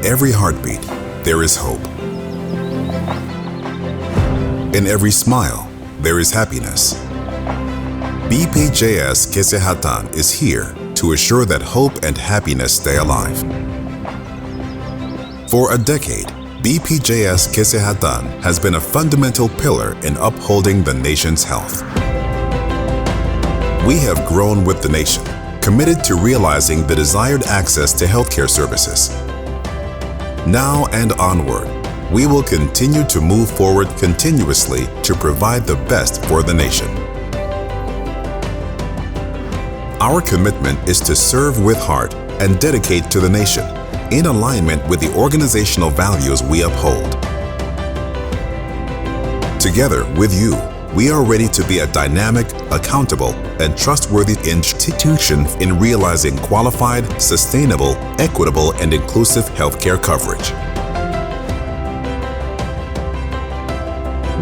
every heartbeat, there is hope. In every smile, there is happiness. BPJS Kesehatan is here to assure that hope and happiness stay alive. For a decade, BPJS Kesehatan has been a fundamental pillar in upholding the nation's health. We have grown with the nation, committed to realizing the desired access to healthcare services. Now and onward, we will continue to move forward continuously to provide the best for the nation. Our commitment is to serve with heart and dedicate to the nation, in alignment with the organizational values we uphold. Together with you, we are ready to be a dynamic, accountable, and trustworthy institution in realizing qualified, sustainable, equitable, and inclusive healthcare coverage.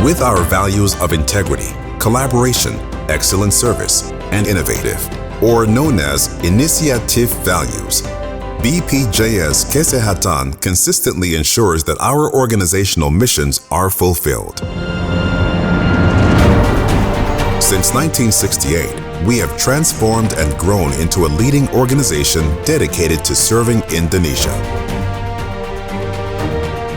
With our values of integrity, collaboration, excellent service, and innovative, or known as initiative values, BPJS Kesehatan consistently ensures that our organizational missions are fulfilled. Since 1968, we have transformed and grown into a leading organization dedicated to serving Indonesia.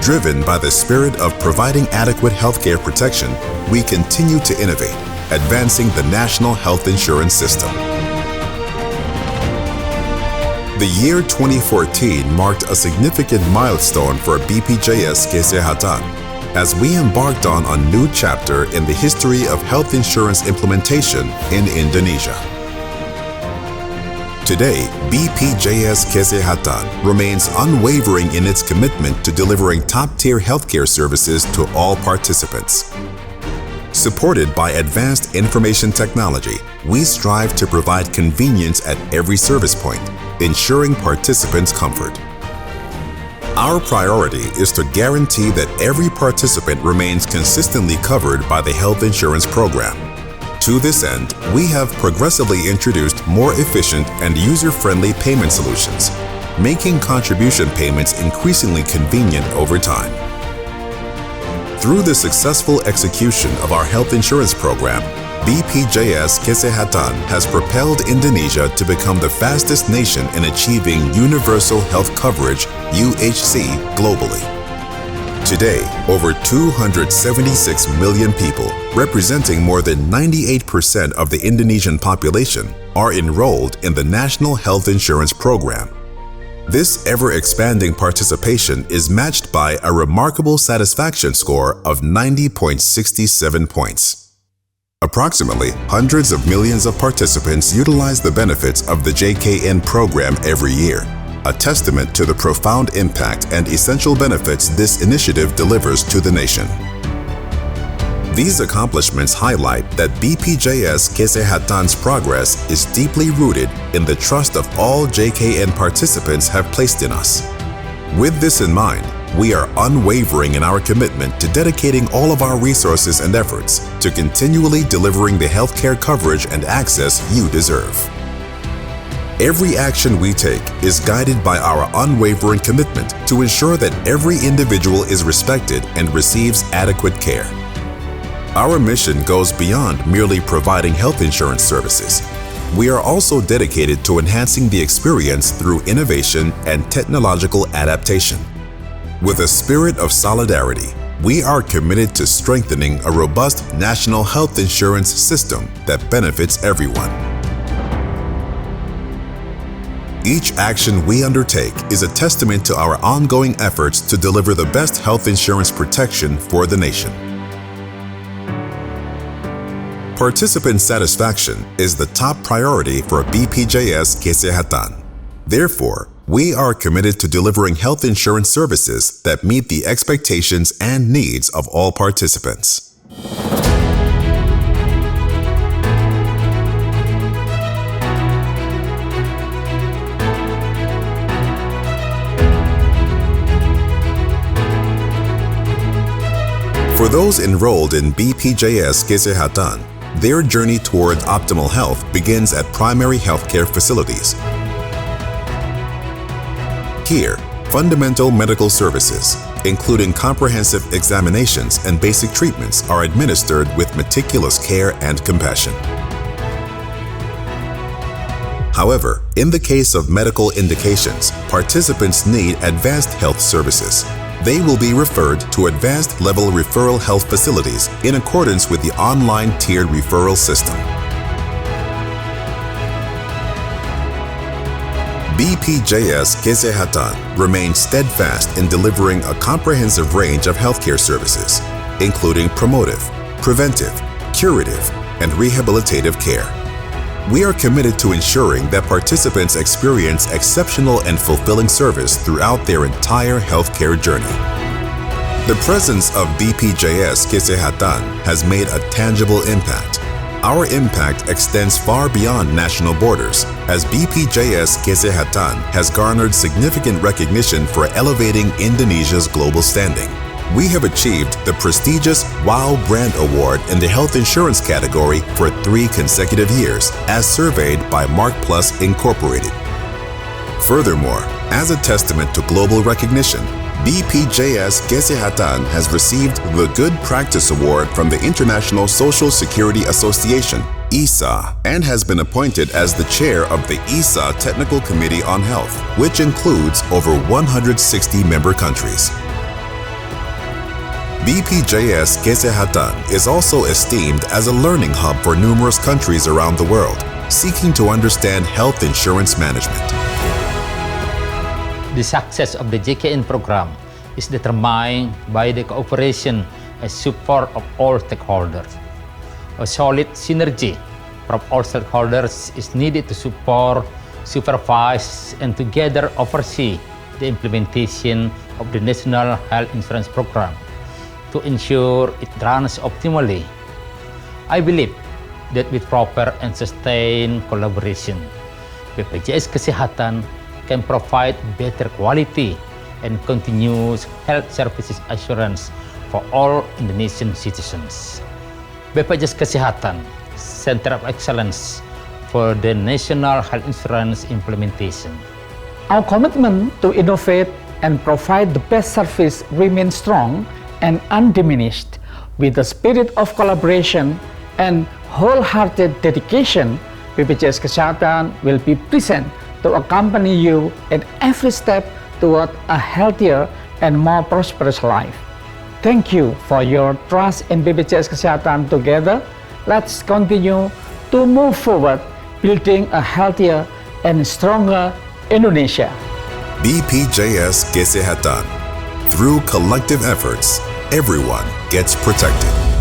Driven by the spirit of providing adequate healthcare protection, we continue to innovate, advancing the national health insurance system. The year 2014 marked a significant milestone for BPJS Kesehatan as we embarked on a new chapter in the history of health insurance implementation in Indonesia. Today, BPJS Kesehatan remains unwavering in its commitment to delivering top-tier healthcare services to all participants. Supported by advanced information technology, we strive to provide convenience at every service point, ensuring participants' comfort. Our priority is to guarantee that every participant remains consistently covered by the health insurance program. To this end, we have progressively introduced more efficient and user-friendly payment solutions, making contribution payments increasingly convenient over time. Through the successful execution of our health insurance program, BPJS Kesehatan has propelled Indonesia to become the fastest nation in achieving universal health coverage (UHC) globally. Today, over 276 million people, representing more than 98% of the Indonesian population, are enrolled in the National Health Insurance Program. This ever-expanding participation is matched by a remarkable satisfaction score of 90.67 points. Approximately hundreds of millions of participants utilize the benefits of the JKN program every year, a testament to the profound impact and essential benefits this initiative delivers to the nation. These accomplishments highlight that BPJS Kesehatan's progress is deeply rooted in the trust of all JKN participants have placed in us. With this in mind, we are unwavering in our commitment to dedicating all of our resources and efforts to continually delivering the healthcare coverage and access you deserve. Every action we take is guided by our unwavering commitment to ensure that every individual is respected and receives adequate care. Our mission goes beyond merely providing health insurance services. We are also dedicated to enhancing the experience through innovation and technological adaptation. With a spirit of solidarity, we are committed to strengthening a robust national health insurance system that benefits everyone. Each action we undertake is a testament to our ongoing efforts to deliver the best health insurance protection for the nation. Participant satisfaction is the top priority for BPJS Kesehatan. Therefore, we are committed to delivering health insurance services that meet the expectations and needs of all participants. For those enrolled in BPJS Kesehatan, their journey toward optimal health begins at primary healthcare facilities. Here, Fundamental medical services, including comprehensive examinations and basic treatments, are administered with meticulous care and compassion. However, in the case of medical indications, participants need advanced health services. They will be referred to advanced level referral health facilities in accordance with the online tiered referral system. BPJS Kesehatan remains steadfast in delivering a comprehensive range of healthcare services, including promotive, preventive, curative, and rehabilitative care. We are committed to ensuring that participants experience exceptional and fulfilling service throughout their entire healthcare journey. The presence of BPJS Kesehatan has made a tangible impact. Our impact extends far beyond national borders, as BPJS Kesehatan has garnered significant recognition for elevating Indonesia's global standing. We have achieved the prestigious WOW Brand Award in the health insurance category for 3 consecutive years, as surveyed by Mark Plus Incorporated. Furthermore, as a testament to global recognition, BPJS Kesehatan has received the Good Practice Award from the International Social Security Association, ISA, and has been appointed as the chair of the ISA Technical Committee on Health, which includes over 160 member countries. BPJS Kesehatan is also esteemed as a learning hub for numerous countries around the world, seeking to understand health insurance management. The success of the JKN program is determined by the cooperation and support of all stakeholders. A solid synergy from all stakeholders is needed to support, supervise, and together oversee the implementation of the National Health Insurance Program to ensure it runs optimally. I believe that with proper and sustained collaboration, BPJS Kesehatan can provide better quality and continuous health services assurance for all Indonesian citizens. BPJS Kesehatan, Center of Excellence for the National Health Insurance Implementation. Our commitment to innovate and provide the best service remains strong and undiminished. With the spirit of collaboration and wholehearted dedication, BPJS Kesehatan will be present to accompany you at every step toward a healthier and more prosperous life. Thank you for your trust in BPJS Kesehatan. Together, let's continue to move forward, building a healthier and stronger Indonesia. BPJS Kesehatan. Through collective efforts, everyone gets protected.